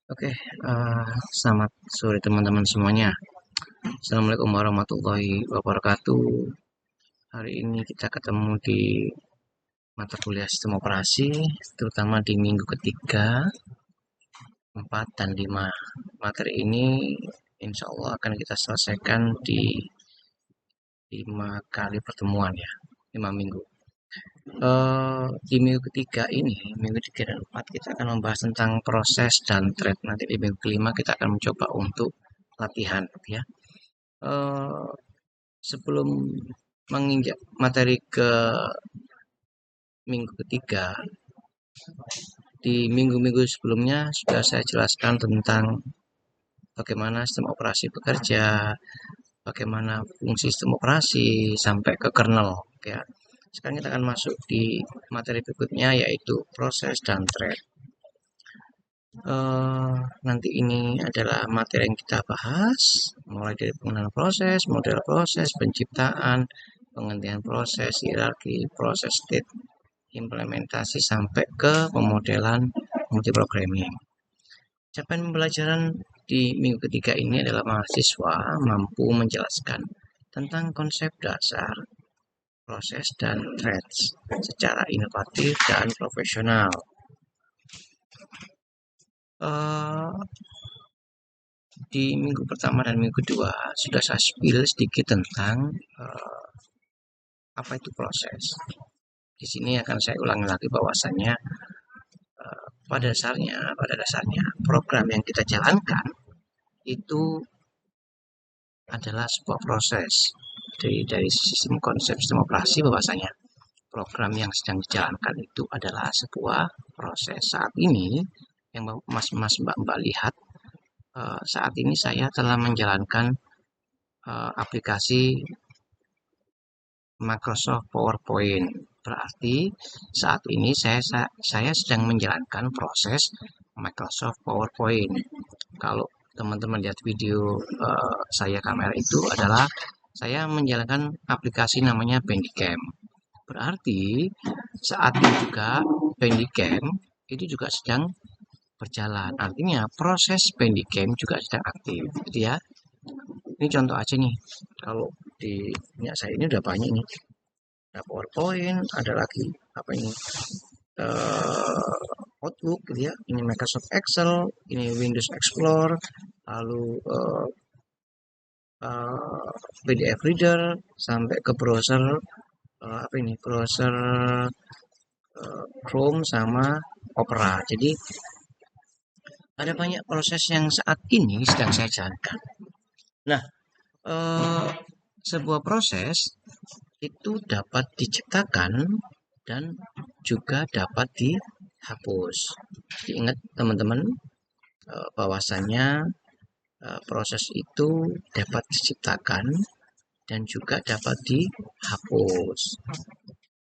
Oke, selamat sore teman-teman semuanya. Assalamualaikum warahmatullahi wabarakatuh. Hari ini kita ketemu di mata kuliah sistem operasi, terutama di minggu ketiga, 4 dan 5. Materi ini insya Allah akan kita selesaikan di 5 kali pertemuan ya, 5 minggu. Di minggu ketiga ini, minggu 3 dan 4 kita akan membahas tentang proses dan trade. Nanti di minggu kelima kita akan mencoba untuk latihan ya. Eh, Sebelum menginjak materi ke minggu ketiga, di minggu-minggu sebelumnya sudah saya jelaskan tentang bagaimana sistem operasi bekerja, bagaimana fungsi sistem operasi sampai ke kernel. Ya. Sekarang kita akan masuk di materi berikutnya yaitu proses dan thread. Nanti ini adalah materi yang kita bahas, mulai dari pengenalan proses, model proses, penciptaan, penghentian proses, hierarki, proses state, implementasi sampai ke pemodelan multiprogramming. Capaian pembelajaran di minggu ketiga ini adalah mahasiswa mampu menjelaskan tentang konsep dasar, proses, dan threads secara inovatif dan profesional. Uh, di minggu pertama dan minggu kedua sudah saya spill sedikit tentang apa itu proses. Di sini akan saya ulangi lagi bahwasannya pada dasarnya program yang kita jalankan itu adalah sebuah proses dari sistem konsep sistem operasi bahwasanya program yang sedang dijalankan itu adalah sebuah proses. Saat ini yang mas mbak lihat saat ini saya telah menjalankan aplikasi Microsoft PowerPoint. Berarti saat ini saya sedang menjalankan proses Microsoft PowerPoint. Kalau teman-teman lihat video saya kamera itu adalah saya menjalankan aplikasi namanya Bandicam. Berarti saat ini juga Bandicam itu juga sedang berjalan. Artinya proses Bandicam juga sedang aktif. Gitu ya. Ini contoh aja nih. Kalau di minyak saya ini udah banyak nih. Ada PowerPoint, ada lagi apa ini? Outlook gitu ya. Ini Microsoft Excel, ini Windows Explorer, lalu PDF Reader sampai ke browser apa ini? Browser Chrome sama Opera. Jadi ada banyak proses yang saat ini sedang saya jalankan. Nah, eh, sebuah proses itu dapat diciptakan dan juga dapat dihapus. Ingat teman-teman bahwasannya proses itu dapat diciptakan dan juga dapat dihapus.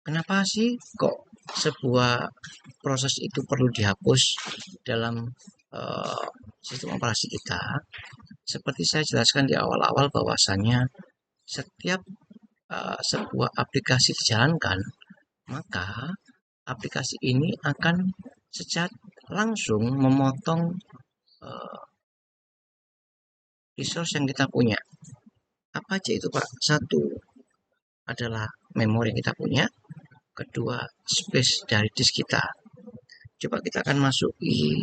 Kenapa sih kok sebuah proses itu perlu dihapus dalam uh, sistem operasi kita? Seperti saya jelaskan di awal-awal bahwasannya setiap sebuah aplikasi dijalankan, maka aplikasi ini akan secara langsung memotong uh, resource yang kita punya. Apa aja itu Pak? Satu adalah memori yang kita punya, kedua space dari disk kita. Coba kita akan masuk di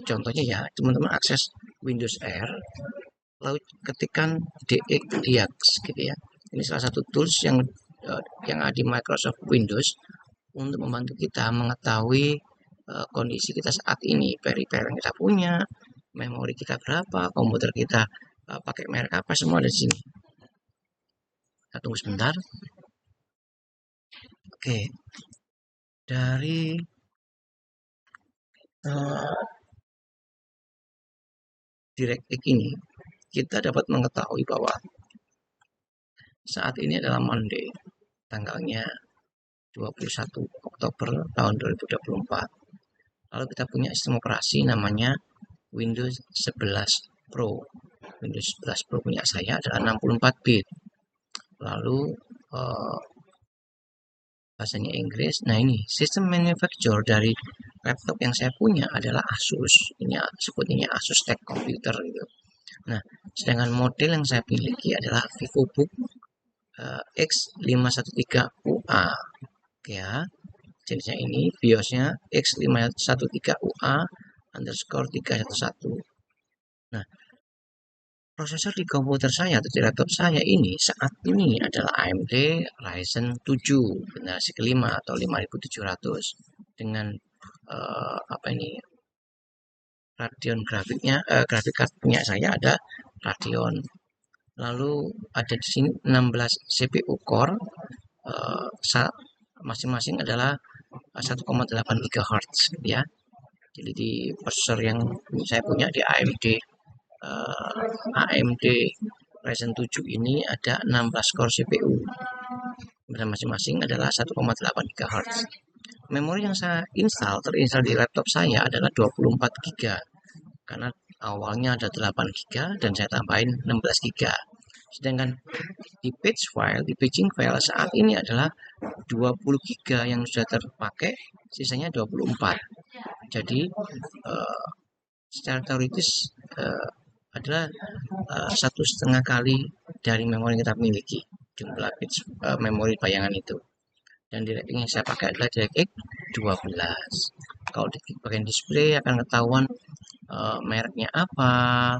contohnya ya, teman-teman akses Windows R, lalu ketikkan DX gitu ya. Ini salah satu tools yang ada di Microsoft Windows untuk membantu kita mengetahui kondisi kita saat ini, peripheral yang kita punya, memori kita berapa, komputer kita pakai merek apa, semua ada di sini. Kita tunggu sebentar. Oke, dari DirectX ini kita dapat mengetahui bahwa saat ini adalah Monday, tanggalnya 21 Oktober tahun 2024. Lalu kita punya sistem operasi namanya Windows 11 Pro. Windows 11 Pro punya saya adalah 64 bit. Lalu bahasanya Inggris. Nah, ini sistem manufacture dari laptop yang saya punya adalah Asus. Ini sebutnya Asus Tech Computer gitu. Nah, sedangkan model yang saya miliki adalah VivoBook X513UA. Ya, jenisnya ini BIOSnya X513UA underscore 311. Nah, prosesor di komputer saya atau di laptop saya ini saat ini adalah AMD Ryzen 7 generasi kelima atau 5700 dengan apa ini Radeon grafiknya, grafik card punya saya ada Radeon. Lalu ada di sini 16 CPU core, masing-masing adalah 1,8 GHz ya. Jadi di prosesor yang saya punya di AMD Ryzen 7 ini ada 16 core CPU dan masing-masing adalah 1,8 GHz. Memori yang saya terinstall di laptop saya adalah 24 GB karena awalnya ada 8 GB dan saya tambahin 16 GB. Sedangkan di paging file saat ini adalah 20 GB yang sudah terpakai, sisanya 24. Jadi secara teoritis adalah 1,5 kali dari memori yang kita miliki jumlah memori bayangan itu. Dan DirectX yang saya pakai adalah DirectX 12. Kalau di bagian display akan ketahuan mereknya apa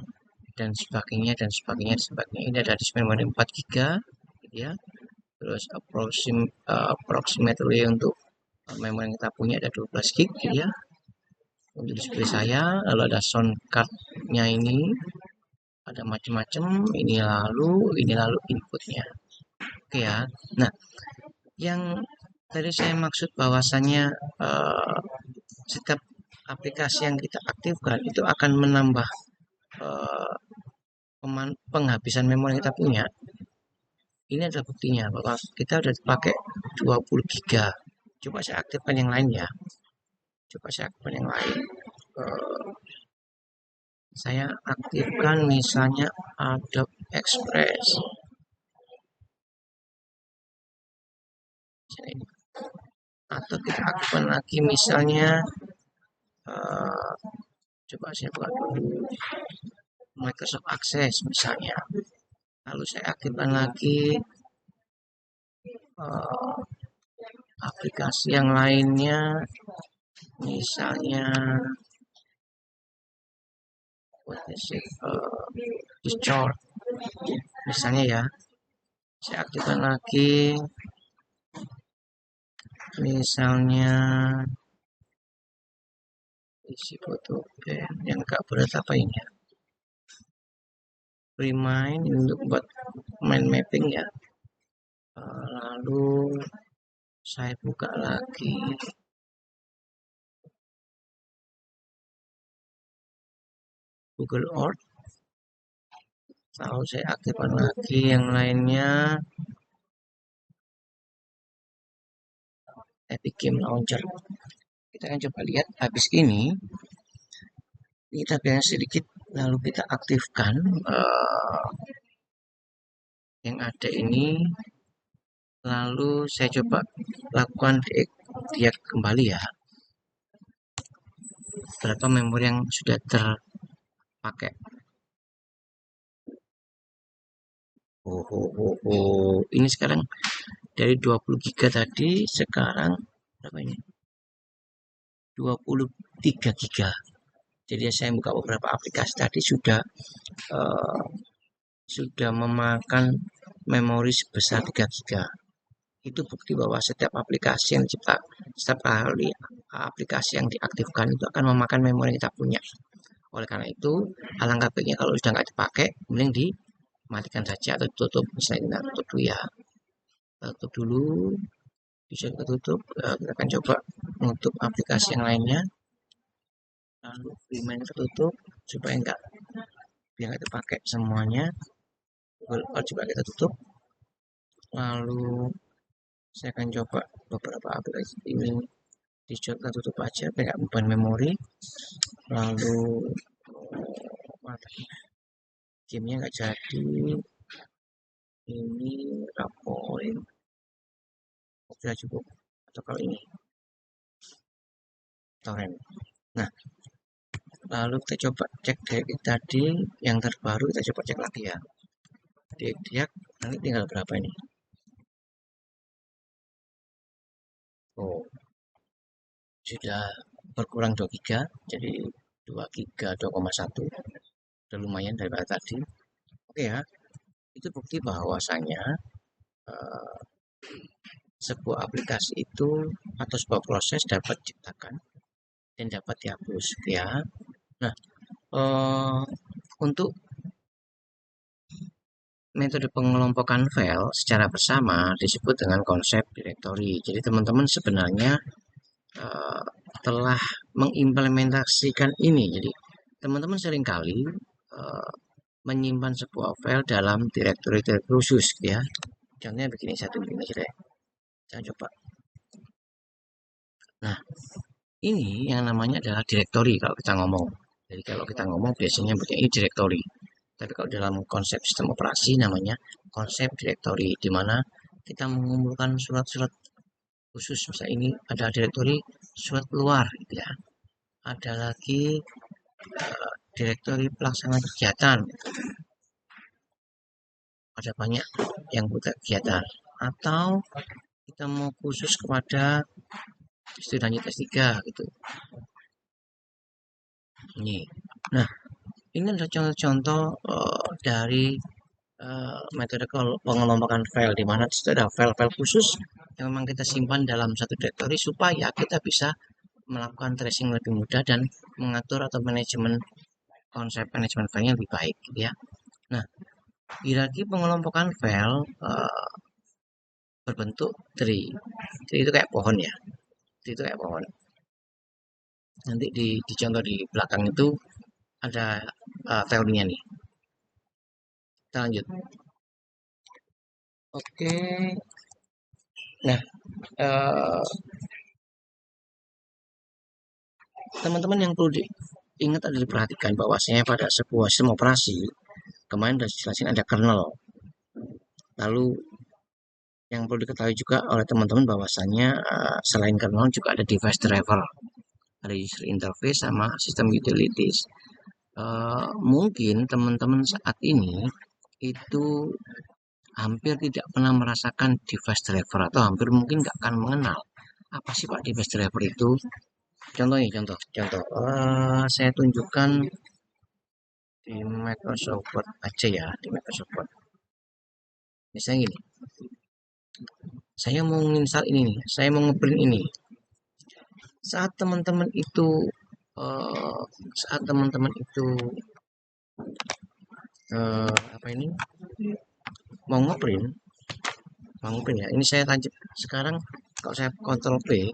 dan sebagainya dan sebagainya dan sebagainya. Ini ada display memori 4 GB ya. Terus approximately untuk memori yang kita punya ada 12 GB ya. Untuk display saya, lalu ada sound card-nya ini ada macam-macam, ini lalu inputnya. Oke ya. Nah, yang tadi saya maksud bahwasannya setiap aplikasi yang kita aktifkan itu akan menambah eh, penghabisan memori yang kita punya. Ini adalah buktinya bahwa kita sudah dipakai 20 GB. Coba saya aktifkan yang lain ya. Coba saya aktifkan yang lain. Saya aktifkan misalnya Adobe Express. Atau kita aktifkan lagi misalnya coba saya buat dulu Microsoft Access misalnya. Lalu saya aktifkan lagi aplikasi yang lainnya, misalnya Discord, misalnya ya. Saya aktifkan lagi, misalnya isi foto yang gak berat apa ini ya. Remind untuk buat mind mapping ya. Lalu saya buka lagi Google Earth. Lalu saya aktifkan lagi yang lainnya Epic Game Launcher. Kita akan coba lihat habis ini kita biar sedikit lalu kita aktifkan yang ada ini, lalu saya coba lakukan dia kembali ya, berapa memori yang sudah terpakai. Ini sekarang dari 20 GB tadi sekarang berapa ini, 23 GB. Jadi saya buka beberapa aplikasi tadi sudah memakan memori sebesar 3 GB. Itu bukti bahwa setiap aplikasi yang setiap kali aplikasi yang diaktifkan itu akan memakan memori yang kita punya. Oleh karena itu, alangkah baiknya kalau sudah nggak dipakai, mending dimatikan saja atau tutup. Misalnya kita tutup dulu ya. Kita tutup dulu, bisa kita tutup. Kita akan coba menutup aplikasi yang lainnya. Lalu remind tertutup supaya biar nggak dipakai semuanya. Google coba kita tutup. Lalu saya akan coba beberapa aplikasi ini kita tutup aja biar nggak beban memori. Lalu gamenya nggak jadi, ini rapoin sudah cukup. atau kalau ini torrent. Nah, lalu kita coba cek tadi yang terbaru, kita coba cek lagi ya. Dia nanti tinggal berapa ini? Oh, sudah berkurang 2 giga, jadi 2 giga 2,1. Udah lumayan daripada tadi. Oke ya, itu bukti bahwasanya eh, sebuah aplikasi itu atau sebuah proses dapat diciptakan dan dapat dihapus, gitu ya. Nah, eh, untuk metode pengelompokan file secara bersama disebut dengan konsep directory. Jadi teman-teman sebenarnya eh, telah mengimplementasikan ini. Jadi teman-teman seringkali eh, menyimpan sebuah file dalam directory khusus, gitu ya. Contohnya begini, saya tunjukin aja deh. Saya coba. Nah, ini yang namanya adalah directory kalau kita ngomong. Jadi kalau kita ngomong biasanya begini directory. Tapi kalau dalam konsep sistem operasi namanya konsep directory, di mana kita mengumpulkan surat-surat khusus. Misalnya ini ada directory surat keluar, gitu ya. Ada lagi direktori pelaksanaan kegiatan, ada banyak yang butuh kegiatan, atau kita mau khusus kepada studi lanjut S3 gitu. Ini. Nah, ini adalah contoh-contoh dari metode pengelompokan file, di mana itu ada file-file khusus yang memang kita simpan dalam satu directory supaya kita bisa melakukan tracing lebih mudah dan mengatur atau manajemen konsep manajemen filenya lebih baik, gitu ya. Nah, hierarki pengelompokan file berbentuk tree. Tree itu kayak pohon ya. Tree itu kayak pohon. Nanti di contoh di belakang itu ada teorinya nih. Kita lanjut. Oke. Nah, eh, teman-teman yang perlu diingat adalah diperhatikan bahwasanya pada sebuah sistem operasi kemarin sudah dijelasin ada kernel. Lalu yang perlu diketahui juga oleh teman-teman bahwasanya selain kernel juga ada device driver, ada user interface sama sistem utilities. Mungkin teman-teman saat ini itu hampir tidak pernah merasakan device driver atau hampir mungkin nggak akan mengenal apa sih Pak device driver itu. Contohnya, contoh. Saya tunjukkan di Microsoft Word aja ya, di Microsoft Word. Misalnya gini, saya mau install ini nih, saya mau ngeprint ini. Saat teman-teman itu eh, saat teman-teman itu apa ini mau ngeprint ya. Ini saya lanjut sekarang. Kalau saya Ctrl P,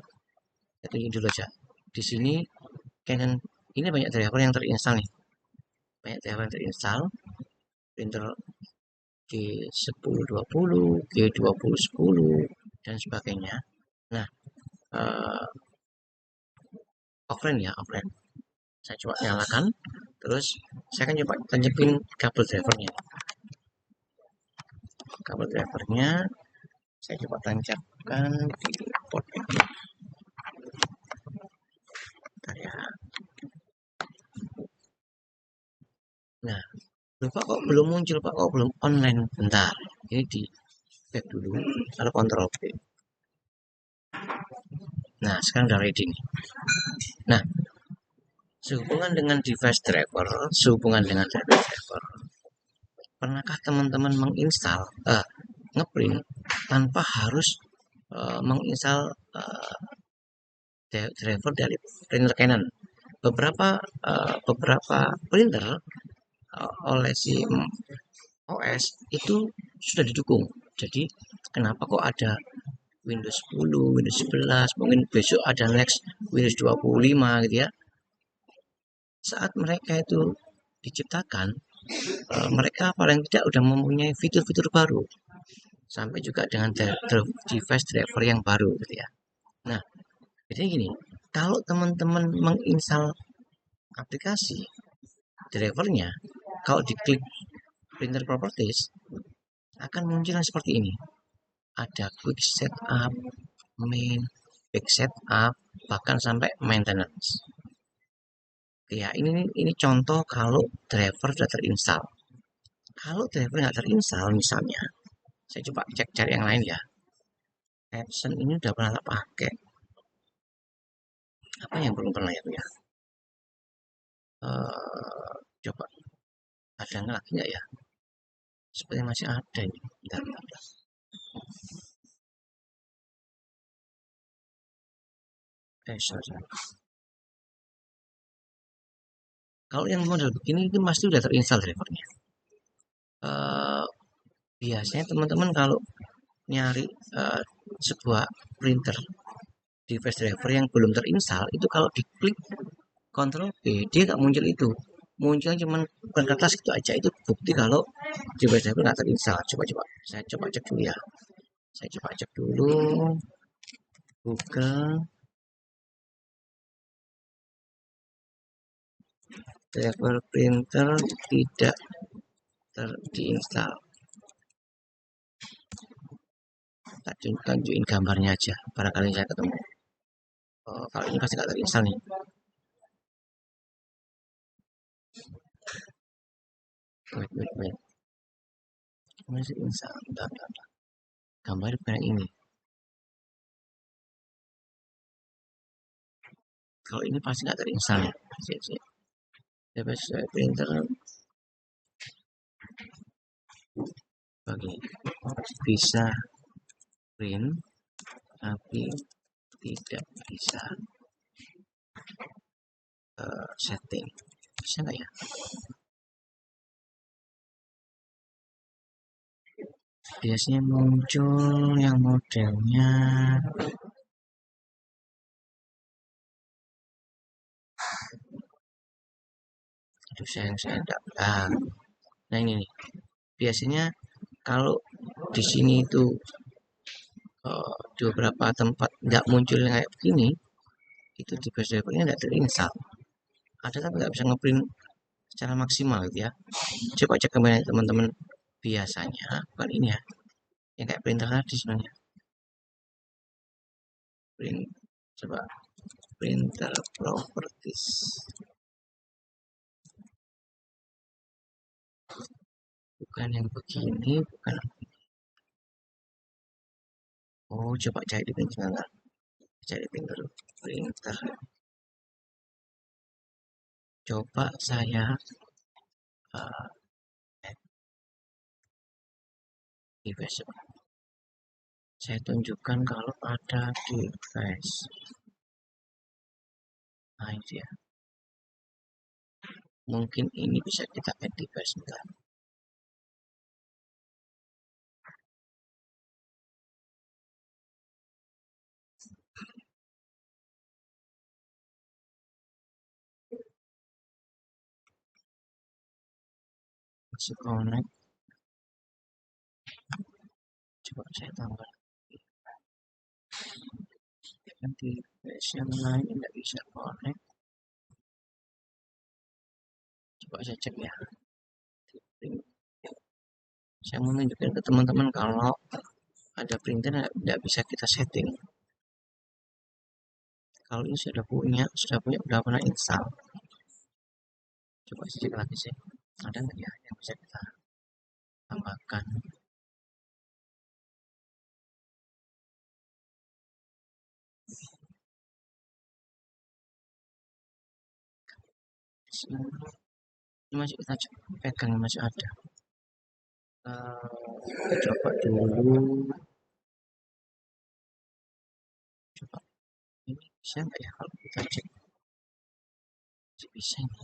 jadi dulu aja. Di sini Canon ini banyak driver yang terinstall nih. Banyak driver yang terinstall. Printer G1020, G2010 dan sebagainya. Nah, offline ya, offline. Saya coba nyalakan, terus saya akan coba tancapin kabel drivernya. Kabel drivernya saya coba tancapkan di port ini. Bentar ya. Nah, lupa kok belum muncul Pak, kok belum online. Bentar, ini di back dulu, lalu kontrol B. Nah, sekarang udah ready nih. Nah, sehubungan dengan device driver, pernahkah teman-teman menginstal, ngeprint tanpa harus menginstal driver dari printer Canon? Beberapa printer oleh si OS itu sudah didukung. Jadi kenapa kok ada Windows 10, Windows 11, mungkin besok ada next Windows 25 gitu ya. Saat mereka itu diciptakan, mereka paling tidak sudah mempunyai fitur-fitur baru. Sampai juga dengan device driver yang baru gitu ya. Nah, jadi gini, kalau teman-teman menginstal aplikasi drivernya, kalau diklik printer properties akan muncul seperti ini. Ada quick setup, main, back setup, bahkan sampai maintenance. Ya, ini contoh kalau driver sudah terinstall. Kalau driver nggak terinstall, misalnya, saya coba cek cari yang lain ya. Epson ini udah pernah tak pakai. Apa yang belum pernah ya, Bu ya? Coba ada lagi nggak ya? Seperti masih ada ini. Bentar, bentar, bentar. Sorry. Kalau yang model begini itu pasti udah terinstall drivernya. Eh, Biasanya teman-teman kalau nyari sebuah printer device driver yang belum terinstall itu kalau diklik Ctrl B dia nggak muncul itu, munculnya cuman bukan kertas gitu aja. Itu bukti kalau device driver nggak terinstall. Coba-coba saya coba cek dulu ya, saya coba cek dulu Google driver printer tidak diinstal. Tak tunjukin gambarnya aja, barangkali saya ketemu. Kalau ini pasti nggak terinstall nih. Wait. Masih install. Bentar. Gambar bukan ini. Kalau ini pasti nggak terinstall nih. Sip. Device printer bagi bisa print tapi tidak bisa setting. Bisa nggak ya? Biasanya muncul yang modelnya aduh saya enggak. Nah ini nih. Biasanya kalau di sini itu di beberapa tempat nggak muncul kayak begini, itu di base drivernya nggak terinstall. Ada tapi nggak bisa ngeprint secara maksimal gitu ya. Coba cek kembali teman-teman. Biasanya bukan ini ya, yang kayak printer tadi sebenarnya. Print, coba printer properties. Bukan yang begini, bukan. Oh, coba cari di printer. Cari printer. Coba saya uh, device. Saya tunjukkan kalau ada device. Nah, ini dia. Mungkin ini bisa kita add device. Bentar. Masih connect. Coba saya tambah. Nanti yang lain tidak bisa connect. Coba saya cek ya. Saya mau menunjukkan ke teman-teman kalau ada printer tidak bisa kita setting. Kalau ini sudah punya udah pernah install. Coba saya cek lagi sih. Ada nggak ya yang bisa kita tambahkan? Ini masih kita pegang, masih ada. Kita coba dulu. Coba ini bisa nggak ya kalau kita cek? Bisa ini.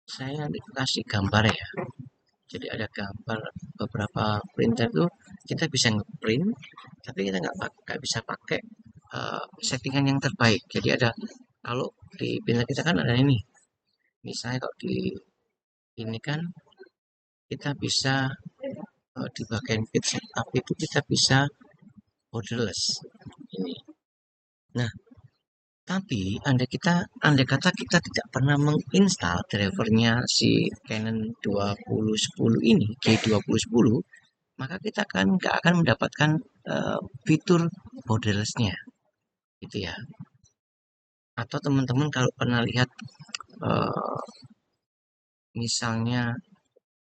Saya nanti kasih gambar ya. Jadi ada gambar beberapa printer tuh kita bisa ngeprint, tapi kita nggak bisa pakai settingan yang terbaik. Jadi ada kalau di printer kita kan ada ini. Misalnya kalau di ini kan kita bisa di bagian pit setup itu kita bisa borderless ini. Nah, tapi andai kata kita tidak pernah menginstal drivernya si Canon 2010 ini, G2010, maka kita kan nggak akan mendapatkan fitur borderless-nya, gitu ya. Atau teman-teman kalau pernah lihat eh, misalnya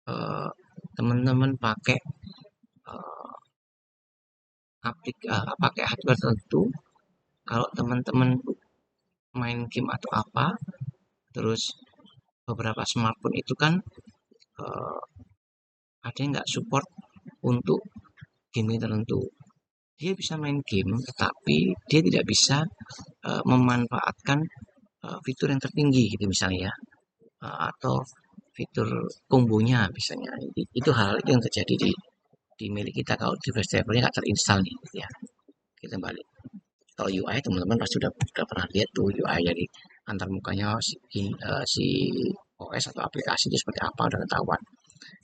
eh, teman-teman pakai pakai hardware tertentu, kalau teman-teman main game atau apa, terus beberapa smartphone itu kan eh, ada yang nggak support untuk game tertentu. Dia bisa main game, tetapi dia tidak bisa memanfaatkan fitur yang tertinggi gitu misalnya ya. Atau fitur kombonya misalnya. Itu hal itu yang terjadi di milik kita kalau device drivernya nggak terinstall nih gitu ya. Kita balik. Kalau UI teman-teman pasti sudah pernah lihat tuh UI dari antar mukanya si OS atau aplikasi itu seperti apa udah ketahuan.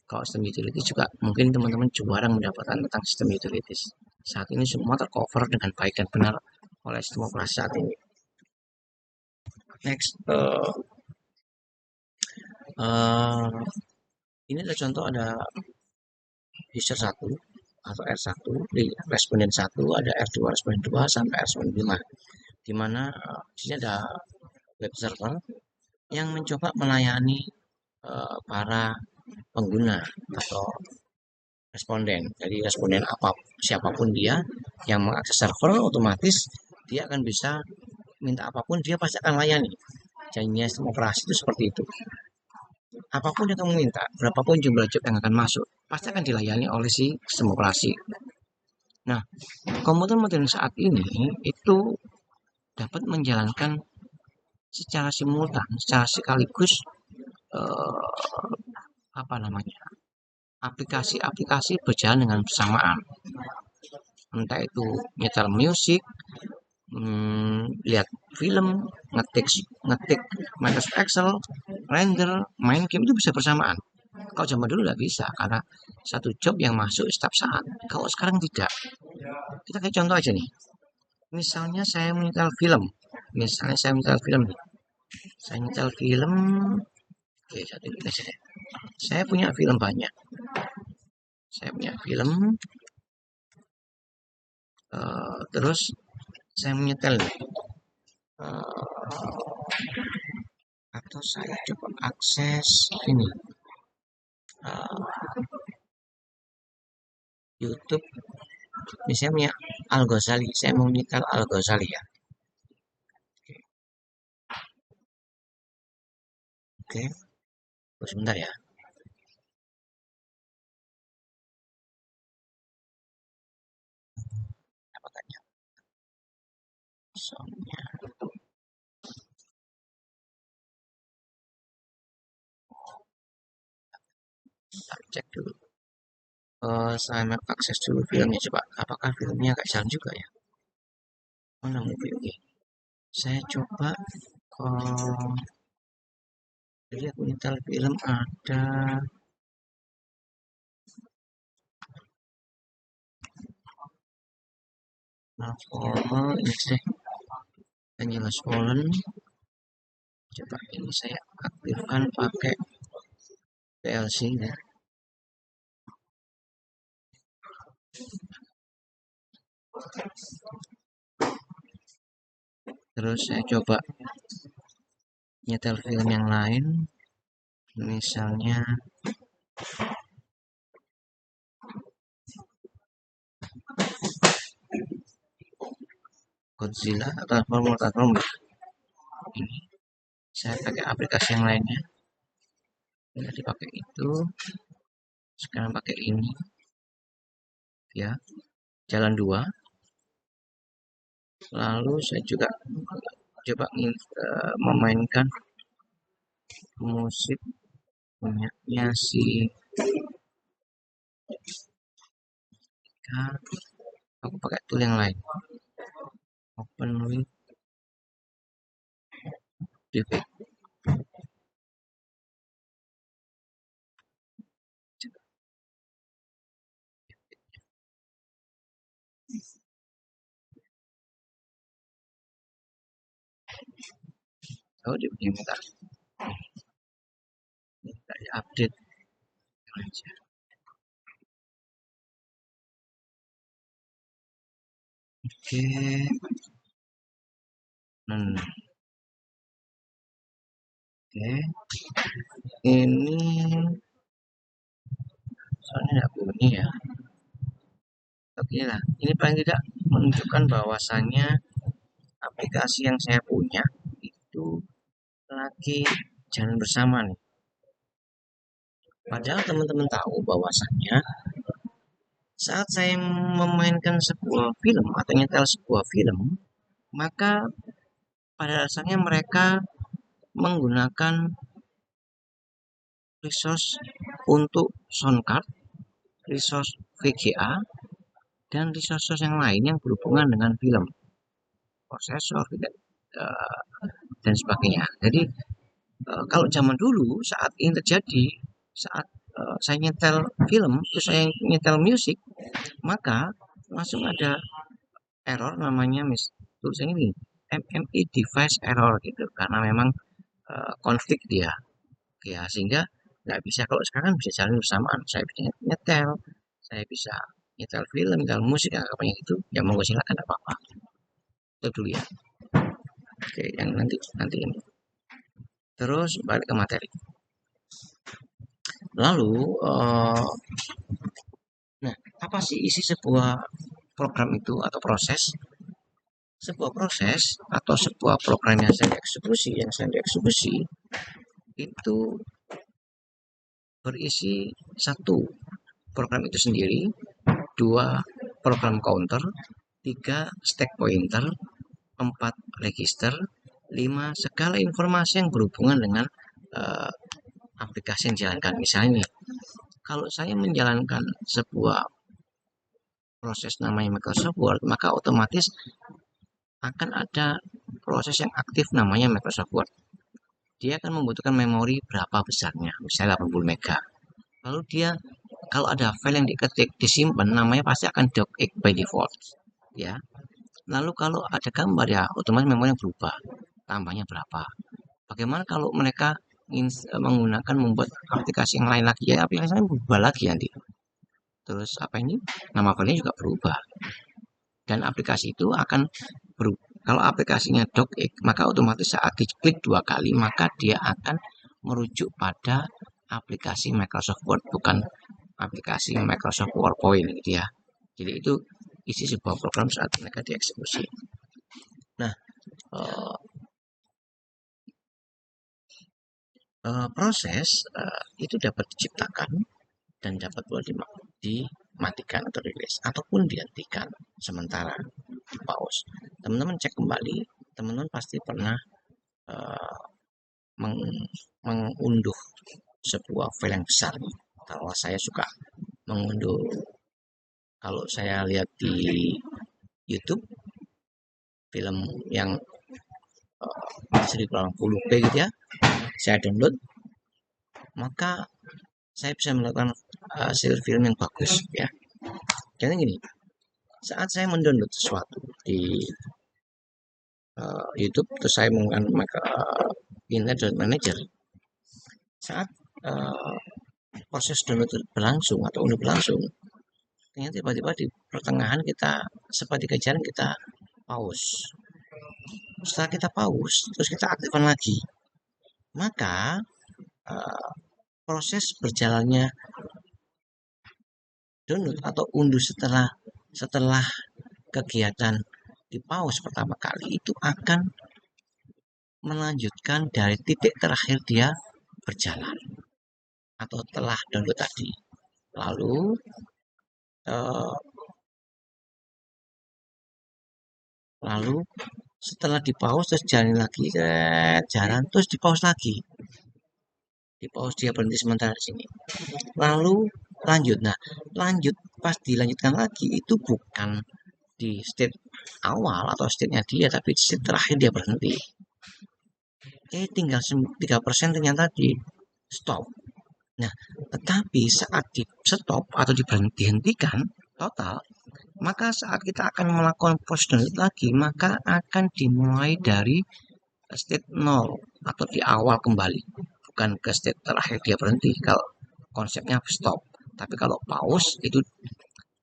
Kalau sistem utilities juga mungkin teman-teman jarang mendapatkan tentang sistem utilities. Saat ini semua tercover dengan baik dan benar oleh sistem operasi saat ini. Next, uh, ini ada contoh ada user 1 atau R1, di responden 1 ada R2, responden 2 sampai responden 5. Di mana di sini ada web server yang mencoba melayani para pengguna atau responden. Jadi responden apa siapapun dia yang mengakses server otomatis dia akan bisa minta apapun dia pasti akan layani. Janjinya sistem operasi itu seperti itu. Apapun yang kamu minta, berapapun jumlah job yang akan masuk, pasti akan dilayani oleh si sistem operasi. Nah, komputer modern saat ini itu dapat menjalankan secara simultan, secara sekaligus eh, apa namanya aplikasi-aplikasi berjalan dengan bersamaan. Entah itu nyetel musik, lihat film, ngetik ngetik Microsoft Excel, render, main game itu bisa bersamaan. Kalau zaman dulu nggak bisa karena satu job yang masuk setiap saat. Kalau sekarang tidak. Kita kayak contoh aja nih. Misalnya saya menyetel film. Misalnya saya menyetel film nih. Saya menyetel film. Oke, satu ini aja deh. Saya punya film banyak. Saya punya film. Terus saya menyetel nih. Atau saya coba akses ini. uh, YouTube. Misalnya punya Al Ghazali. Saya mau menyetel Al Ghazali ya. Oke. Tunggu sebentar ya. Apa tanya? Soalnya cek dulu. Saya mau akses dulu filmnya coba. Apakah filmnya agak jalan juga ya? Mana movie? Oke. Saya coba lihat nyetel film ada Transformer ini deh. Angeles Fallen. Coba ini saya aktifkan pakai PLC ya. Terus saya coba nyetel film yang lain. Misalnya Godzilla atau Transformer. Ini saya pakai aplikasi yang lainnya. Ini dipakai itu. Sekarang pakai ini ya. Jalan dua. Lalu saya juga coba memainkan musik punyanya si K. Aku pakai tool yang lain. Open with Divi. Oh, dia minta update aja. Oke. Oke. Ini soalnya nggak bunyi ya. Oke lah. Ini paling tidak menunjukkan bahwasannya aplikasi yang saya punya itu lagi jalan bersama nih. Padahal teman-teman tahu bahwasannya saat saya memainkan sebuah film atau nyetel sebuah film, maka pada dasarnya mereka menggunakan resource untuk sound card, resource VGA, dan resource yang lain yang berhubungan dengan film, prosesor, eh, dan sebagainya. Jadi kalau zaman dulu saat ini terjadi, saat saya nyetel film, terus saya nyetel musik, maka langsung ada error namanya tulisannya ini MMI device error gitu, karena memang konflik dia, ya sehingga nggak bisa. Kalau sekarang bisa jalan bersamaan, saya bisa nyetel, saya bisa nyetel film, nyetel musik, apa itu, ya monggo silakan, nggak apa-apa. Itu dulu ya. Oke, yang nanti ini. Terus balik ke materi. Lalu, nah, apa sih isi sebuah program itu atau proses? Sebuah proses atau sebuah program yang sedang dieksekusi itu berisi satu program itu sendiri, dua program counter, tiga stack pointer, empat register, lima segala informasi yang berhubungan dengan uh, aplikasi yang dijalankan. Misalnya, kalau saya menjalankan sebuah proses namanya Microsoft Word, maka otomatis akan ada proses yang aktif namanya Microsoft Word. Dia akan membutuhkan memori berapa besarnya, misalnya 80 mega. Lalu dia kalau ada file yang diketik disimpan, namanya pasti akan docx by default, ya. Lalu kalau ada gambar, ya otomatis memori yang berubah, tambahnya berapa. Bagaimana kalau mereka ingin menggunakan membuat aplikasi yang lain lagi, ya aplikasinya berubah lagi nanti. Terus apa ini, nama filenya juga berubah, dan aplikasi itu akan berubah. Kalau aplikasinya docx, maka otomatis saat diklik dua kali, maka dia akan merujuk pada aplikasi Microsoft Word, bukan aplikasi Microsoft PowerPoint gitu ya. Jadi itu isi sebuah program saat mereka dieksekusi. Nah, eh, proses itu dapat diciptakan dan dapat pula dimatikan atau rilis, ataupun dihentikan sementara, di pause. Teman-teman cek kembali, teman-teman pasti pernah uh, mengunduh sebuah file yang besar. Kalau saya suka mengunduh, kalau saya lihat di YouTube film yang 1080p gitu ya, saya download, maka saya bisa melakukan hasil film yang bagus ya. Jadi gini, saat saya mendownload sesuatu di YouTube, terus saya menggunakan Internet Manager, saat uh, proses download berlangsung atau unduh berlangsung, ternyata tiba-tiba di pertengahan kita seperti kejaran kita pause. Setelah kita pause, terus kita aktifkan lagi, maka uh, proses berjalannya download atau unduh setelah setelah kegiatan di pause pertama kali itu akan melanjutkan dari titik terakhir dia berjalan atau telah download tadi. Lalu eh, lalu setelah di pause terus jalan lagi, jalan terus di pause lagi. Di pause dia berhenti sementara di sini. Lalu lanjut. Nah, lanjut pas dilanjutkan lagi itu bukan di state awal atau state-nya dia, tapi di state terakhir dia berhenti. Tinggal 3% ternyata di stop. Nah, tetapi saat di stop atau dihentikan total, maka saat kita akan melakukan post download lagi, maka akan dimulai dari state 0 atau di awal kembali, bukan ke state terakhir dia berhenti. Kalau konsepnya stop, tapi kalau pause itu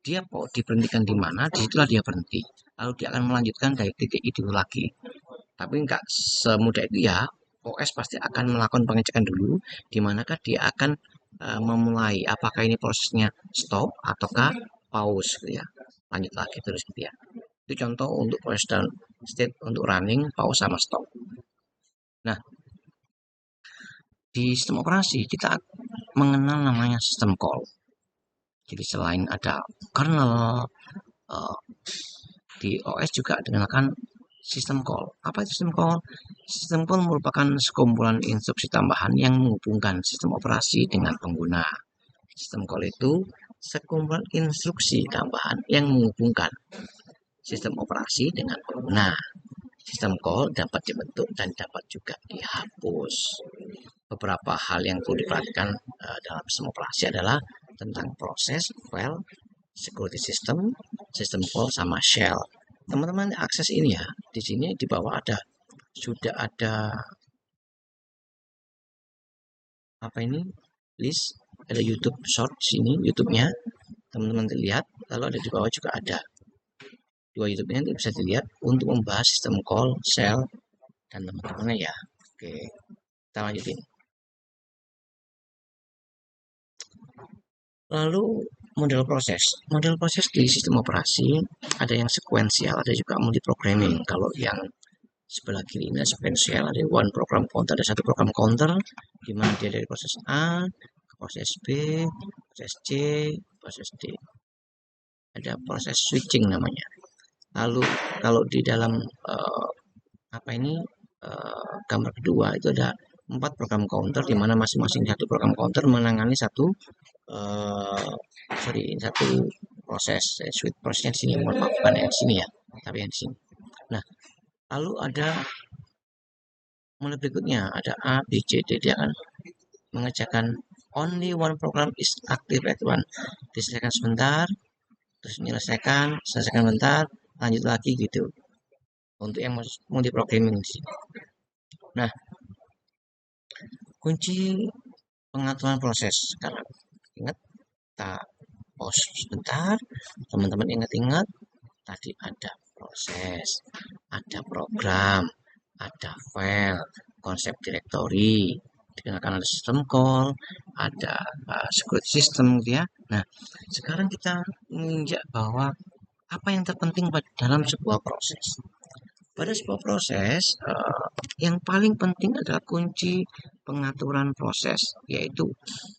dia diberhentikan di mana, disitulah dia berhenti. lalu dia akan melanjutkan dari titik itu lagi. Tapi nggak semudah itu ya. OS pasti akan melakukan pengecekan dulu, di manakah dia akan memulai apakah ini prosesnya stop ataukah pause gitu ya. Lanjut lagi terus gitu ya. Itu contoh untuk proses down state untuk running, pause sama stop. Nah, di sistem operasi kita mengenal namanya sistem call. Jadi selain ada kernel, eh, di OS juga digunakan sistem call. Apa itu sistem call? Sistem call merupakan sekumpulan instruksi tambahan yang menghubungkan sistem operasi dengan pengguna. Sistem call itu sekumpulan instruksi tambahan yang menghubungkan sistem operasi dengan pengguna. Sistem call dapat dibentuk dan dapat juga dihapus. Beberapa hal yang perlu diperhatikan dalam sistem operasi adalah tentang proses, file, security system, sistem call, sama shell. Teman-teman akses ini ya. Di sini di bawah sudah ada apa ini? List, ada YouTube short sini, YouTube-nya. Teman-teman lihat, lalu ada di bawah juga ada dua YouTube-nya itu bisa dilihat untuk membahas sistem call, shell, dan teman-temannya ya. Oke, kita lanjutin. Lalu model proses. Model proses di sistem operasi ada yang sekuensial, ada juga multiprogramming. Kalau yang sebelah kiri ini sekuensial, ada one program counter, ada satu program counter di mana dia dari proses A ke proses B, proses C, proses D. Ada proses switching namanya. Lalu kalau di dalam apa ini gambar kedua itu ada 4 program counter di mana masing-masing satu program counter menangani uh, satu proses. Switch prosesnya di sini, mohon maaf, bukan yang di sini ya, tapi yang di sini. Nah, lalu ada mulai berikutnya ada A, B, C, D. Dia akan mengerjakan only one program is active at one. Diselesaikan sebentar, terus selesaikan bentar, lanjut lagi gitu. Untuk yang multi programming di sini. Nah, kunci pengaturan proses sekarang. Ingat, kita pause sebentar. Teman-teman ingat-ingat, tadi ada proses, ada program, ada file, konsep directory, digunakan ada system call, ada security system gitu ya. Nah, sekarang kita menginjak bahwa apa yang terpenting dalam sebuah proses. Pada sebuah proses, yang paling penting adalah kunci pengaturan proses, yaitu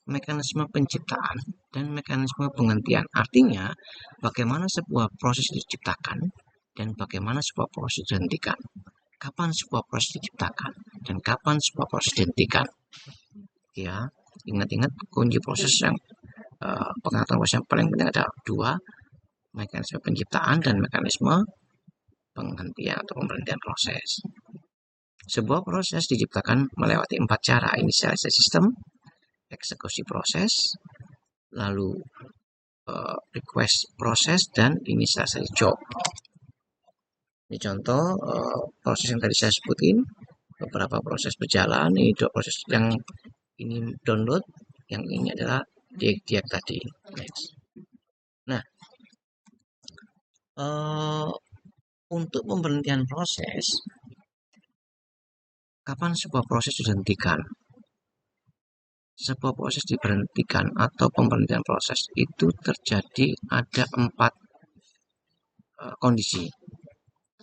mekanisme penciptaan dan mekanisme penghentian. Artinya, bagaimana sebuah proses diciptakan dan bagaimana sebuah proses dihentikan. Kapan sebuah proses diciptakan dan kapan sebuah proses dihentikan. Ya, ingat-ingat kunci proses yang pengaturan proses yang paling penting ada dua, mekanisme penciptaan dan mekanisme penghentian atau pemberhentian proses. Sebuah proses diciptakan melewati 4 cara: inisialisasi sistem, eksekusi proses, lalu request proses, dan inisialisasi job. Ini contoh proses yang tadi saya sebutin, beberapa proses berjalan. Ini dua proses, yang ini download, yang ini adalah diak tadi. Next. Nah, untuk pemberhentian proses, kapan sebuah proses dihentikan? Sebuah proses diberhentikan atau pemberhentian proses itu terjadi ada 4 kondisi.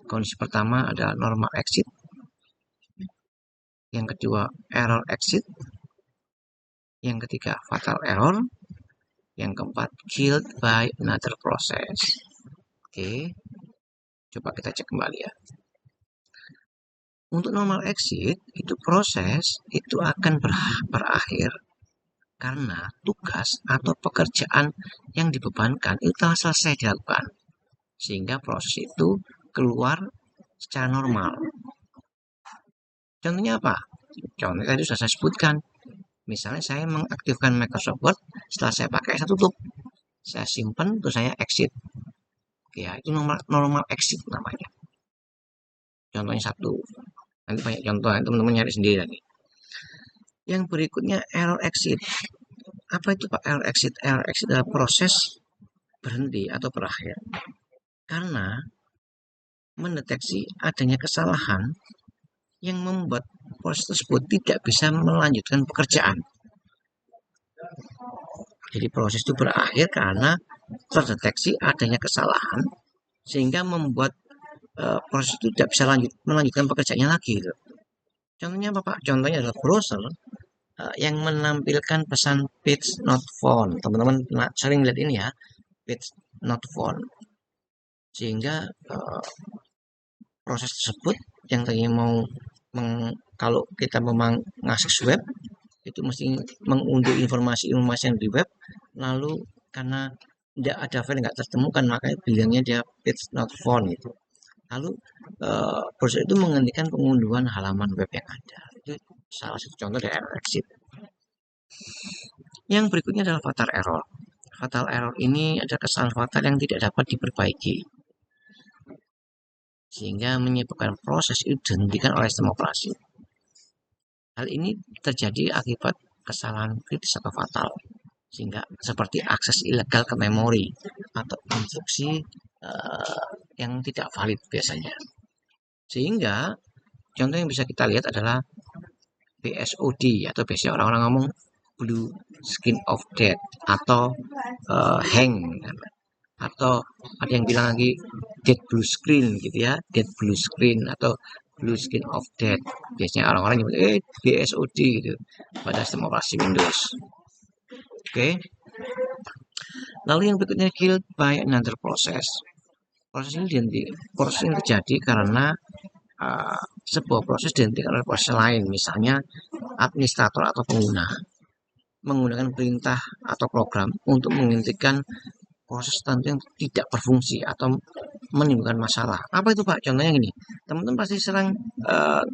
Kondisi pertama adalah normal exit, yang kedua error exit, yang ketiga fatal error, yang keempat killed by another process. Oke, coba kita cek kembali ya. Untuk normal exit, itu proses itu akan berakhir karena tugas atau pekerjaan yang dibebankan itu telah selesai dilakukan, sehingga proses itu keluar secara normal. Contohnya apa? Contohnya tadi sudah saya sebutkan. Misalnya saya mengaktifkan Microsoft Word, setelah saya pakai saya tutup, saya simpan, terus saya exit. Ya, itu normal exit namanya. Contohnya satu. Nanti banyak contoh, teman-teman nyari sendiri lagi. Yang berikutnya error exit. Apa itu Pak error exit? Error exit adalah proses berhenti atau berakhir karena mendeteksi adanya kesalahan yang membuat proses tersebut tidak bisa melanjutkan pekerjaan. Jadi proses itu berakhir karena terdeteksi adanya kesalahan sehingga membuat proses itu tidak bisa melanjutkan pekerjaannya lagi gitu. Contohnya apa Pak? Contohnya adalah browser yang menampilkan pesan page not found. Teman-teman sering lihat ini ya, page not found. Sehingga proses tersebut yang tadinya mau kalau kita memang mengakses web itu mesti mengunduh informasi-informasi yang di web, lalu karena tidak ada file nggak tertemukan makanya bilangnya dia page not found gitu. Lalu proses itu menghentikan pengunduhan halaman web yang ada. Itu salah satu contoh dari error exit. Yang berikutnya adalah fatal error. Fatal error ini ada kesalahan fatal yang tidak dapat diperbaiki sehingga menyebabkan proses itu dihentikan oleh sistem operasi. Hal ini terjadi akibat kesalahan kritis atau fatal, sehingga seperti akses ilegal ke memori atau instruksi yang tidak valid biasanya. Sehingga contoh yang bisa kita lihat adalah BSOD atau biasanya orang-orang ngomong blue screen of death atau hang atau ada yang bilang lagi dead blue screen gitu ya, dead blue screen atau blue screen of death. Biasanya orang-orang nyebut BSOD gitu pada sistem operasi Windows. Oke. Lalu yang berikutnya killed by another process. Proses ini terjadi karena sebuah proses dihentikan oleh proses lain, misalnya administrator atau pengguna menggunakan perintah atau program untuk menghentikan proses tertentu yang tidak berfungsi atau menimbulkan masalah. Apa itu Pak? Contohnya gini, teman-teman pasti sering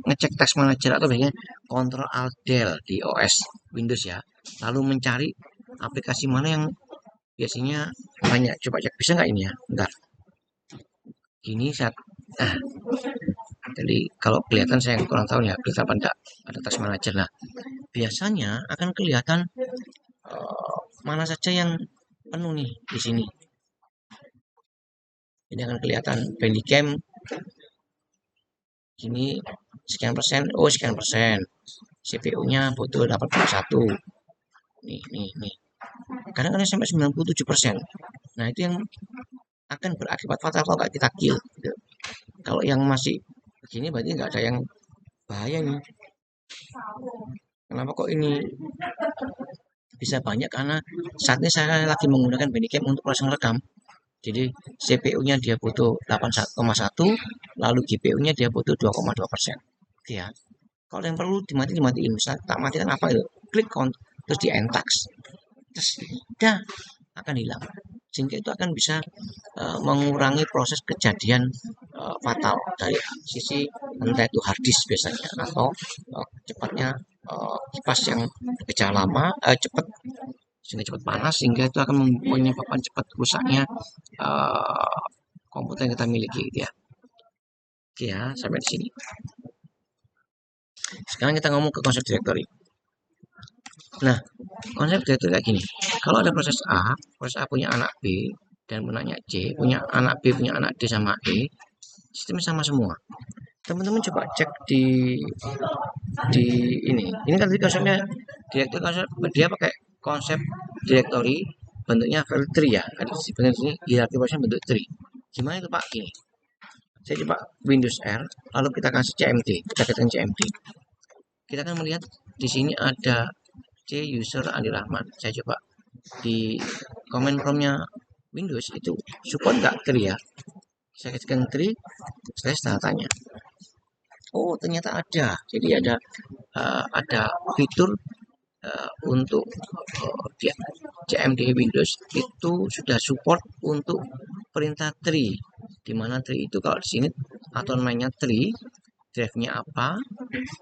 ngecek task manager atau biasanya Ctrl Alt Del di OS Windows ya, lalu mencari aplikasi mana yang biasanya banyak. Coba cek, bisa nggak ini ya? Bentar. Ini saat jadi kalau kelihatan saya kurang tahu ya, kelihatan apa enggak ada task manager. Nah, biasanya akan kelihatan mana saja yang penuh nih di sini. Ini akan kelihatan Bandicam ini sekian persen, sekian persen. CPU-nya butuh 81. Nih. Kadang-kadang sampai 97%. Nah, itu yang akan berakibat fatal kalau nggak kita kill. Gitu. Kalau yang masih begini berarti nggak ada yang bahaya nih. Kenapa kok ini bisa banyak? Karena saat ini saya lagi menggunakan Bandicam untuk proses rekam. Jadi CPU-nya dia butuh 81,1, lalu GPU-nya dia butuh 2,2%. Ya. Kalau yang perlu dimatiin, misalnya tak matikan apa itu? Klik count, terus di entax. Terus udah akan hilang. Sehingga itu akan bisa mengurangi proses kejadian fatal dari sisi entah itu hard disk biasanya atau cepatnya kipas yang berjalan lama cepat sehingga cepat panas sehingga itu akan menyebabkan cepat rusaknya komputer yang kita miliki gitu ya. Oke ya, sampai di sini. Sekarang kita ngomong ke konsep directory. Nah, konsep directory kayak gini. Kalau ada proses A punya anak B dan punanya C, punya anak B, punya anak D sama E, sistemnya sama semua. Teman-teman coba cek di ini. Ini kan tadi konsepnya directory, konsep dia pakai konsep directory bentuknya file tree ya. Ada bentuk sini hierarchy position bentuk tree. Gimana itu Pak? Gini. Saya coba Windows R, lalu kita kasih CMD, kita ketikkan CMD. Kita akan melihat di sini ada C user Andi Rahman. Saya coba di command promptnya Windows itu support nggak tree ya. Saya ketikkan tree, saya tanda tanya. Oh ternyata ada. Jadi ada fitur untuk CMD Windows itu sudah support untuk perintah tree. Di mana tree itu kalau di sini atau namanya tree, drive-nya apa,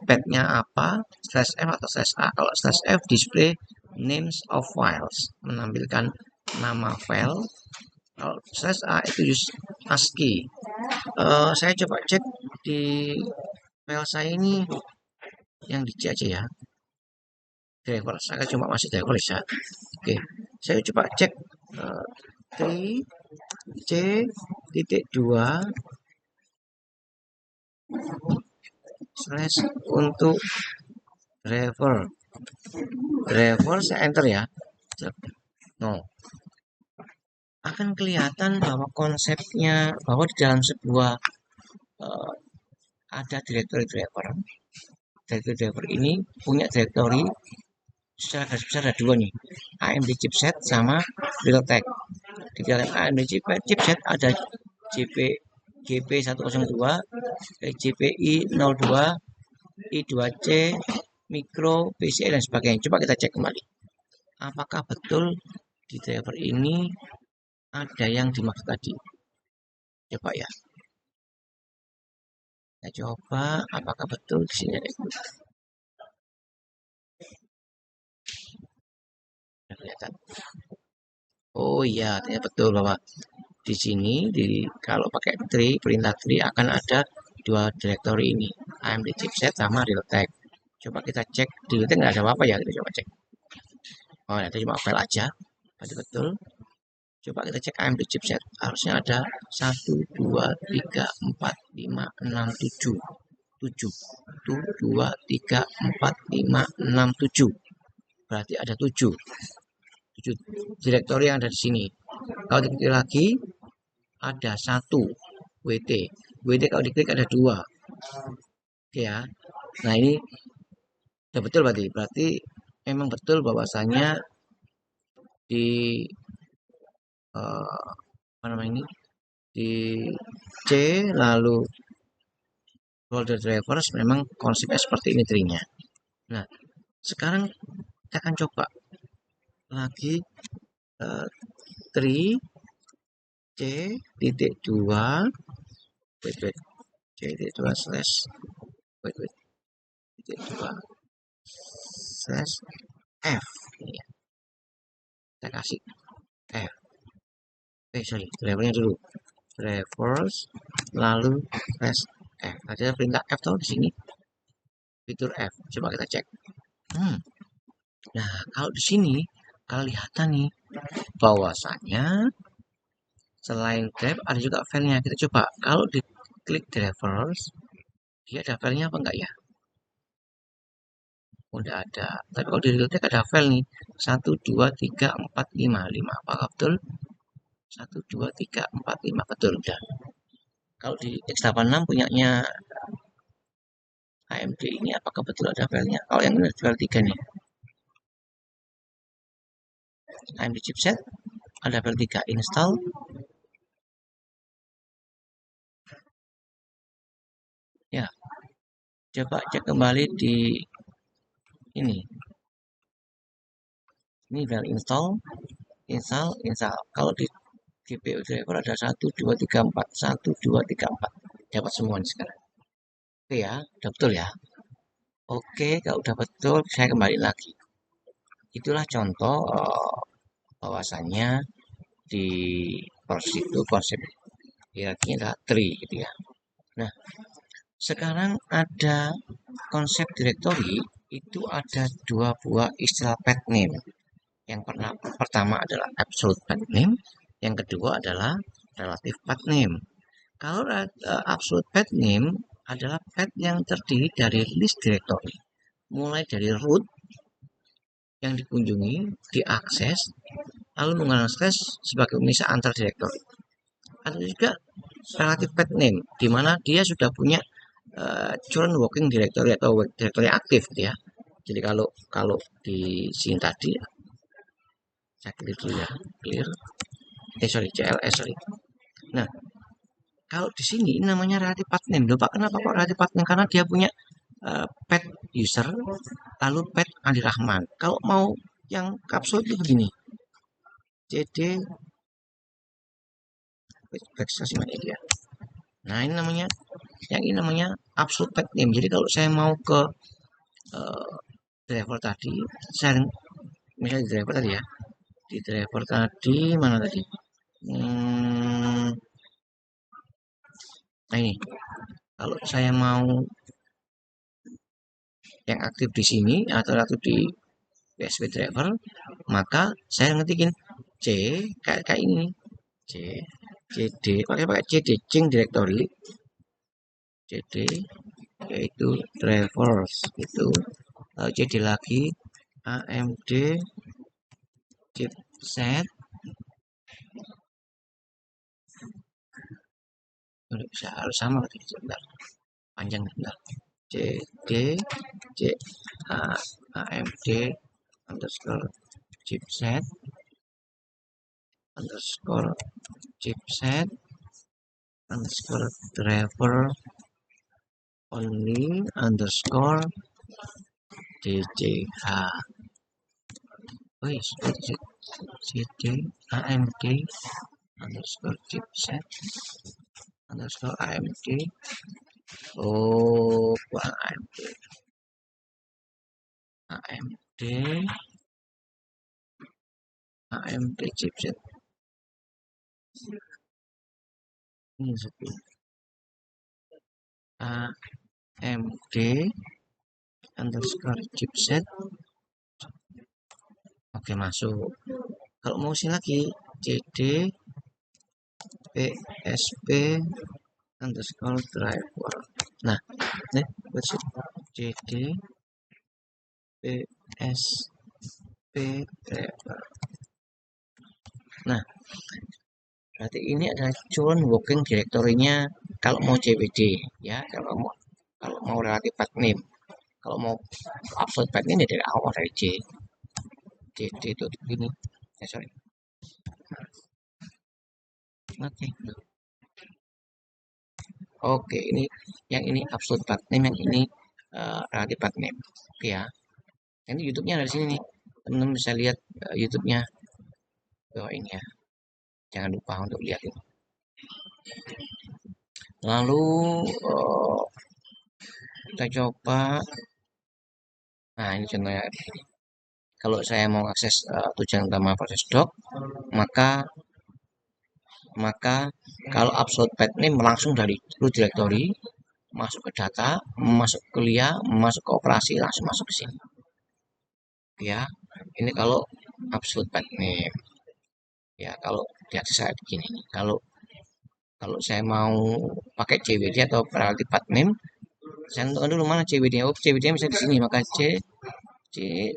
path-nya apa, /f atau /a. Kalau /f display names of files, menampilkan nama file. Kalau /a itu use ASCII. Saya coba cek di file saya ini yang di C aja ya. Driver, saya cuma masih driver ya. Oke, saya coba cek C.2 slash untuk driver saya enter ya. No, akan kelihatan bahwa konsepnya bahwa di dalam sebuah uh, ada directory driver. Directory driver ini punya directory secara garis besar ada dua nih, AMD chipset sama Realtek. Di dalam AMD chipset ada JP GP102, JPI 02, I2C, Micro, PCI dan sebagainya. Coba kita cek kembali. Apakah betul di driver ini ada yang dimaksud tadi? Coba ya. Kita coba apakah betul di sini ada. Kelihatan. Oh iya, ternyata betul bahwa di sini kalau pakai tree perintah tree akan ada dua directory ini, AMD chipset sama Realtek. Coba kita cek di Realtek nggak ada apa-apa ya, kita coba cek. Oh, itu cuma file aja. Berarti betul. Coba kita cek AMD chipset. Harusnya ada 1, 2, 3, 4, 5, 6, 7. 7. 1, 2, 3, 4, 5, 6, 7. Berarti ada 7. 7 direktori yang ada di sini. Kalau diklik lagi, ada 1 WT. WT kalau diklik ada 2. Oke ya. Nah ini sudah betul berarti. Berarti memang betul bahwasanya di apa namanya ini di C lalu folder drivers memang konsepnya seperti ini trinya. Nah sekarang kita akan coba lagi tree C titik 2 wait C titik 2 slash wait titik 2 slash F ini ya. Kita kasih F sorry drivernya dulu drivers lalu slash F ada perintah F tuh di sini fitur F coba kita cek nah kalau di sini kelihatan nih bahwasanya selain drive ada juga filenya. Kita coba kalau diklik drivers dia ada filenya apa enggak ya? Udah ada. Tapi kalau di Realtek ada file nih 1, 2, 3, 4, 5 5 apakah betul? 1, 2, 3, 4, 5 betul udah. Kalau di X86 punyanya AMD ini apakah betul ada filenya? Kalau yang ini file 3 nih AMD chipset ada file 3 install ya. Coba cek kembali di ini file install kalau di GPU driver ada 1, 2, 3, 4 1, 2, 3, 4 dapat semua nih sekarang. Oke ya udah betul ya. Oke kalau udah betul saya kembali lagi. Itulah contoh bahwasannya di Persi itu konsep hierarkinya adalah tree gitu ya. Nah sekarang ada konsep directory itu ada dua buah istilah path name. Yang pertama adalah absolute path name, yang kedua adalah relative path name. Kalau absolute path name adalah path yang terdiri dari list directory, mulai dari root yang dikunjungi, diakses, lalu menggunakan slash sebagai pemisah antar directory. Ada juga relative path name, di mana dia sudah punya current working directory atau directory aktif gitu ya. Jadi kalau di sini tadi saya clear dulu ya, clear. CLS sorry. Nah, kalau di sini namanya relative path name. Loh, Pak, kenapa kok relative path name? Karena dia punya pet user lalu pet Andi Rahman. Kalau mau yang kapsul itu begini. CD backslash media. Nah, ini namanya yang ini namanya absolute path name. Jadi kalau saya mau ke driver tadi, saya misalnya di driver tadi ya. Di driver tadi mana tadi? Nah ini, kalau saya mau yang aktif di sini atau aktif di PSP driver, maka saya ngetikin C kayak ini, C CD pakai CD change directory CD yaitu drivers itu, lalu CD lagi AMD chipset, bisa harus sama tadi sebentar, panjang sebentar, CD C AMD underscore chipset underscore chipset underscore driver only underscore DCH. Oh yes, CD AMD underscore chipset underscore AMD. Oh, AMD AMD AMD chipset ini satu AMD underscore chipset. Oke, masuk. Kalau mau sih lagi CD PSP underscore driver. Nah, ini CD PSP driver. Nah, berarti ini adalah current working directory-nya kalau mau CWD ya, kalau mau relative path name. Kalau mau absolute path name ya dari awal dari CD itu begini. Sorry. Oke, ini yang ini absolute path name, yang ini relative path name. Oke ya. Ini YouTube-nya dari sini nih. Teman-teman bisa lihat YouTube-nya. Oh, ini ya. Jangan lupa untuk lihat ini. Lalu kita coba. Nah, ini contohnya. Kalau saya mau akses tujuan utama proses doc, maka kalau absolute path name langsung dari root directory masuk ke data, masuk ke kuliah, masuk ke operasi, langsung masuk ke sini. Ya, ini kalau absolute path name. Ya, kalau diakses saya begini. Kalau saya mau pakai CWD atau relative path name, saya tentukan dulu mana CWD-nya. Oh, CWD-nya bisa di sini, maka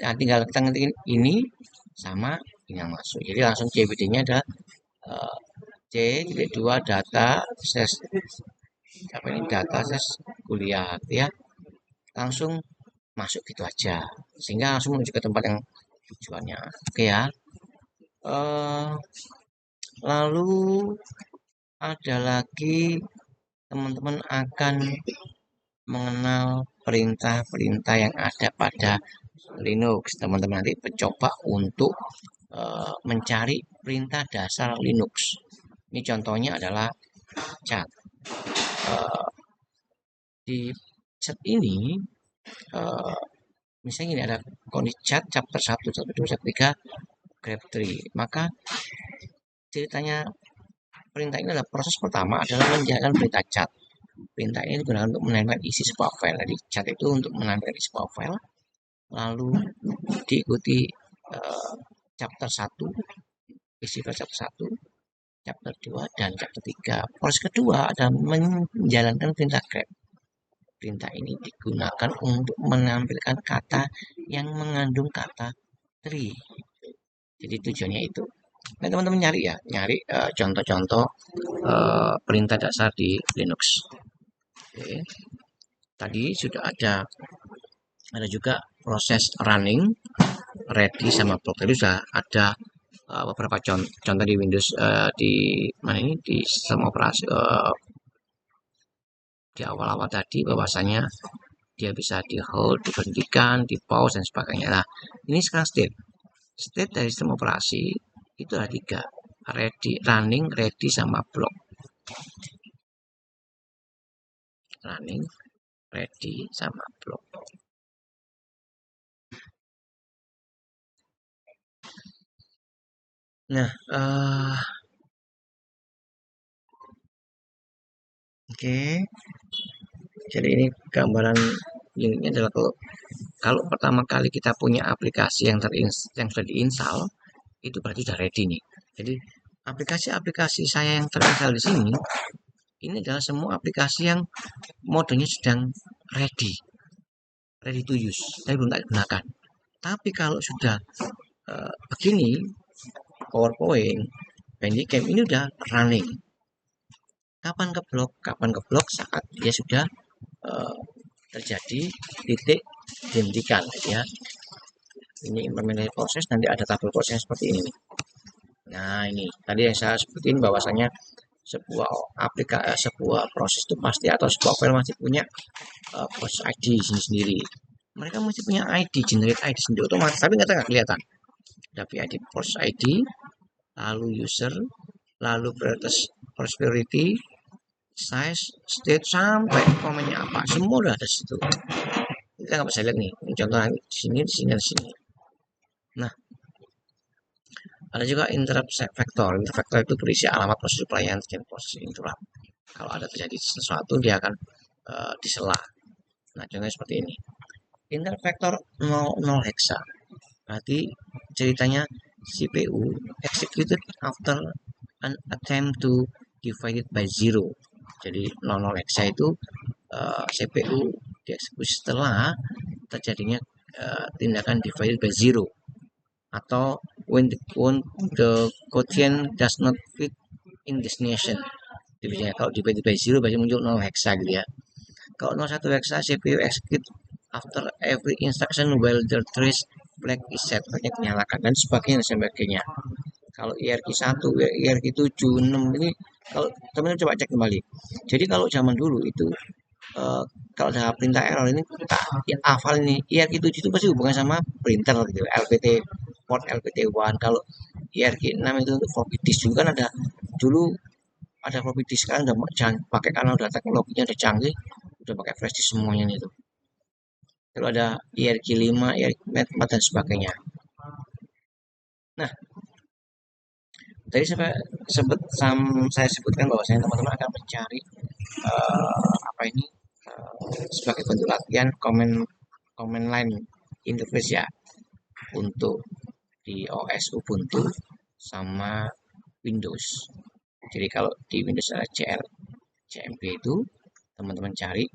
nah, tinggal kita ngetik ini sama ini yang masuk. Jadi langsung CWD-nya adalah C.2 data ses apa ini data ses kuliah ya. Langsung masuk gitu aja. Sehingga langsung menuju ke tempat yang tujuannya. Oke ya. Lalu ada lagi teman-teman akan mengenal perintah-perintah yang ada pada Linux. Teman-teman nanti mencoba untuk mencari perintah dasar Linux. Ini contohnya adalah cat. Di cat ini misalnya ini ada kondisi cat chapter 1, chapter 2, chapter 3, grep 3. Maka ceritanya perintah ini adalah proses pertama adalah menjalankan perintah cat. Perintah ini digunakan untuk menempelkan isi sebuah file. Jadi cat itu untuk menempelkan isi sebuah file. Lalu diikuti chapter 1, isi file chapter 1, chapter 2, dan chapter 3. Proses kedua adalah menjalankan perintah grep. Perintah ini digunakan untuk menampilkan kata yang mengandung kata tree. Jadi tujuannya itu. Nah, teman-teman nyari contoh-contoh perintah dasar di Linux. Oke. Tadi sudah ada juga proses running, ready sama block. Tadi sudah ada beberapa contoh di Windows di mana ini di sistem operasi di awal-awal tadi bahwasanya dia bisa di hold, diberhentikan, di pause dan sebagainya. Nah, ini sekarang state dari sistem operasi itu ada 3, ready, running, ready sama block. Running, ready sama block. Nah, oke. Jadi ini gambaran ini adalah kalau pertama kali kita punya aplikasi yang sudah diinstal, itu berarti sudah ready nih. Jadi aplikasi-aplikasi saya yang terinstall di sini ini adalah semua aplikasi yang modenya sedang ready to use, tapi belum tak gunakan. Tapi kalau sudah begini, PowerPoint, Bandicam ini udah running. Kapan keblok saat dia sudah terjadi titik dihentikan ya. Ini implementasi proses, nanti ada tabel proses seperti ini. Nah, ini tadi yang saya sebutin bahwasanya sebuah proses itu pasti atau sebuah file masih punya proses ID sendiri. Mereka mesti punya ID, generate ID sendiri otomatis, tapi nggak kelihatan. Tapi ID proses ID, lalu user, lalu priority, size, state, sampai komennya apa, semua udah ada di situ. Kita nggak bisa lihat nih, contohnya di sini, di sini, di sini. Nah, ada juga interrupt vector. Interrupt vector itu berisi alamat proses pelayanan dan proses interrupt. Kalau ada terjadi sesuatu, dia akan disela. Nah, contohnya seperti ini. Interrupt vector 00 hexa. Berarti ceritanya CPU executed after an attempt to divide it by 0. Jadi 00 hexa itu CPU dieksekusi setelah terjadinya tindakan divided by 0, atau when the quotient does not fit in destination. Jadi kalau divided by 0 berarti muncul 0 hexa gitu ya. Kalau 01 hexa, CPU execute after every instruction while the trace flag is set, flagnya dinyalakan dan sebagainya. Kalau IRQ1, IRQ7, 6 ini, kalau teman-teman coba cek kembali. Jadi kalau zaman dulu itu kalau ada perintah error ini kita hafal ini, IRQ7 itu pasti hubungan sama printer gitu, LPT port LPT1. Kalau IRQ6 itu untuk floppy disk, juga kan ada dulu, ada floppy disk, sekarang udah pakai, karena udah teknologinya udah canggih, udah pakai flash disk semuanya itu. Kalau ada IRQ5, IRQ4 dan sebagainya. Nah, tadi saya sebutkan bahwasanya teman-teman akan mencari sebagai bentuk latihan command line interface ya, untuk di OS Ubuntu sama Windows. Jadi kalau di Windows ada CMP itu, teman-teman cari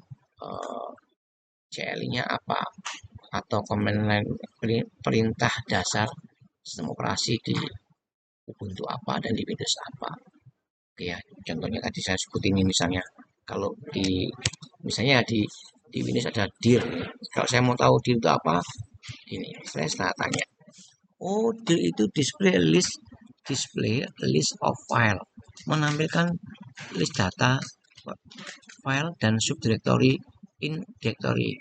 CLI-nya apa, atau command line perintah dasar sistem operasi di Ubuntu apa dan di Windows apa. Oke ya, contohnya tadi saya sebutin ini, misalnya kalau misalnya di Windows ada dir. Kalau saya mau tahu dir itu apa, ini saya tanya. Oh, dir itu display list of file, menampilkan list data file dan subdirectory in directory.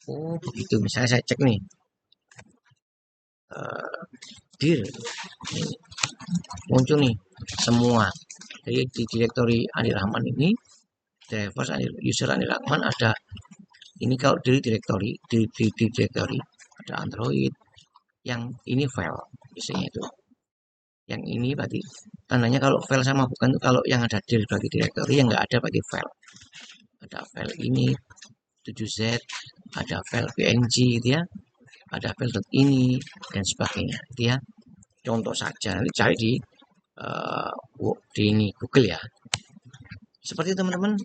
Oh begitu, misalnya saya cek nih dir ini, muncul nih semua. Jadi di directory Andi Rahman ini, drivers user Andi Rahman ada ini. Kalau di directory ada Android, yang ini file biasanya itu, yang ini berarti tandanya kalau file sama bukan itu. Kalau yang ada dir bagi directory, yang nggak ada bagi file. Ada file ini 7Z, ada file PNG gitu ya, ada file .ini dan sebagainya gitu ya. Contoh saja, nanti cari di ini Google ya. Seperti teman-teman,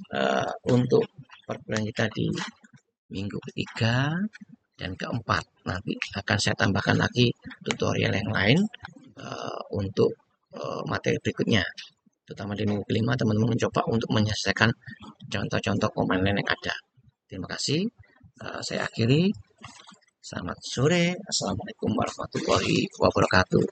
untuk perkuliahan kita di minggu ketiga dan keempat, nanti akan saya tambahkan lagi tutorial yang lain untuk materi berikutnya. Terutama di minggu kelima, teman-teman mencoba untuk menyelesaikan contoh-contoh command line yang ada. Terima kasih. Saya akhiri. Selamat sore. Assalamualaikum warahmatullahi wabarakatuh.